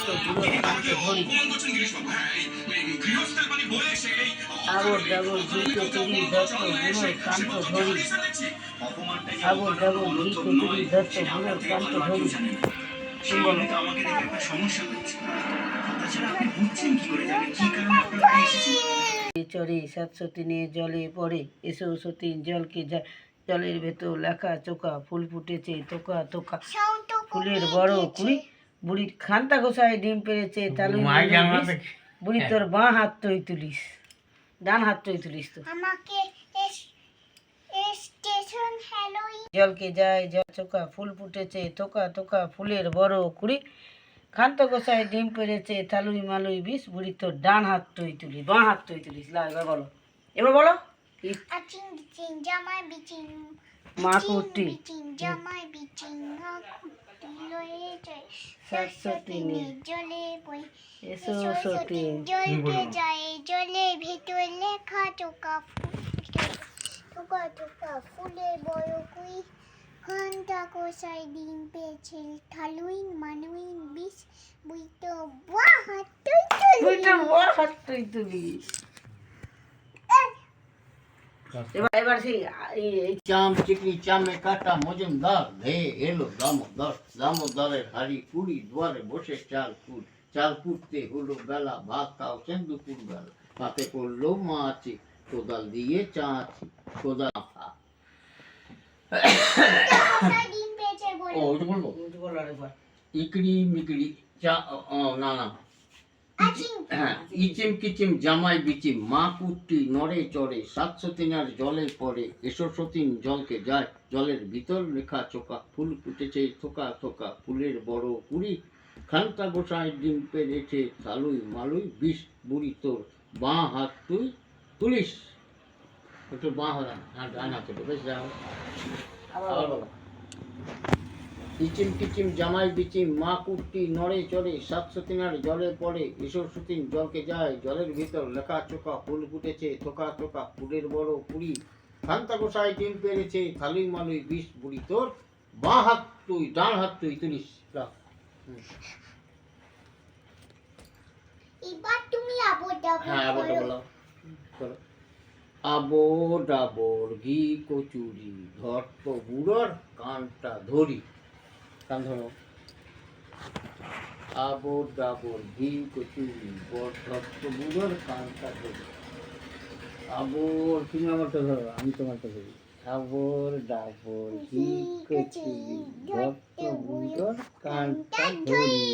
ধরতো বুড়োর কান্ত ধরি আবর ডাবর ঘি তেতুরি ধরতো বুড়োর কান্ত ধরি আবর ডাবর ঘি তেতুরি ধরতো বুড়োর কান্ত ধরি। তুমি বলো। চড়ে 703 জলে পড়ে এসো সতীন জলকে যায় জলের ভেতর লেখা চোখা ফুল ফুটেছে তোকা তোকা ফুলের বড় কুড়ি বুড়ির খান্তা গোসায় ডিম পেড়েছে তালুই বুড়ি তোর বাঁ হাত তৈ তুলিস ডান হাত তৈ তুলিস তো জলকে যায় জল চোখা ফুল ফুটেছে তোকা তোকা ফুলের বড় কুড়ি খান্ত গোসায় ডিম পেড়েছে থালুই মালুই বিষ বুড়ি তোর ডান হাত তৈ তুলিস বাঁ হাত তৈ তুলিস। লা এবার বলো, এবার বলো। মা কুটি এসো সতীন জলে ভেতর লেখা চোকা টোকা টোকা ফুলে বড় কুই ঘন্টা কোষায় ডিম পেয়েছে থালুই মানুই বিষ বুইতো হাত তুলি। এবার সেই চাম চিকনি চামে কাটা মজুমদার ধে এলো দামোদর দামোদরের হাড়ি কুড়ি দুয়ারে বসে চাল কুটতে হলো বেলা ভাত খাও সেন্দুপুর বেলা তাতে করলো মাছি কোদাল দিয়ে চাঁচি কোদাল মাথা। ও ওটা বলবো ইকড়ি মিকড়ি চা না না হ্যাঁ ইচিম কিচিম জামাই বিচিম মা কুট্টি নড়ে চড়ে 703 জলে পড়ে এসো সতীন জলকে যায় জলের ভিতর লেখা চোকা ফুল ফুটেছে থোকা থোকা ফুলের বড় কুড়ি খান্তা গোসায় ডিম পেড়েছে থালুই মালুই বিষ বুড়ি তোর বাঁ হাত তুই তুলিস একটু বাঁ হাত ডান হাতে বেশ যাও আবার বলো ইচিম কিচিম জামাই বিচিম মা কুট্টি নড়ে চড়ে 703 জলে পড়ে এসো সতীন জলকে যায় জলের ভিতর লেখা চোকা ফুল ফুটেছে থোকা থোকা ফুলের বড় কুড়ি খান্তা গোসায় ডিম পেড়েছে থালুই মালুই বিষ বুড়ি তোর বাঁ হাত তুই ডান হাত তুই তুলিস। এবার তুমি আবর ডাবর হ্যাঁ আবর বলো আবর ডাবর ঘি কচুরি ধরত বুড়োর কানটা ধরি কান ধরো আবর ডাবর ঘি কচুরি ধরত বুড়োর কানটা ধরি আবর তুমি আমারটা ধরো আমি তোমারটা ধরি আবর ডাবর ঘি কচুরি ধরত বুড়োর কানটা ধরি।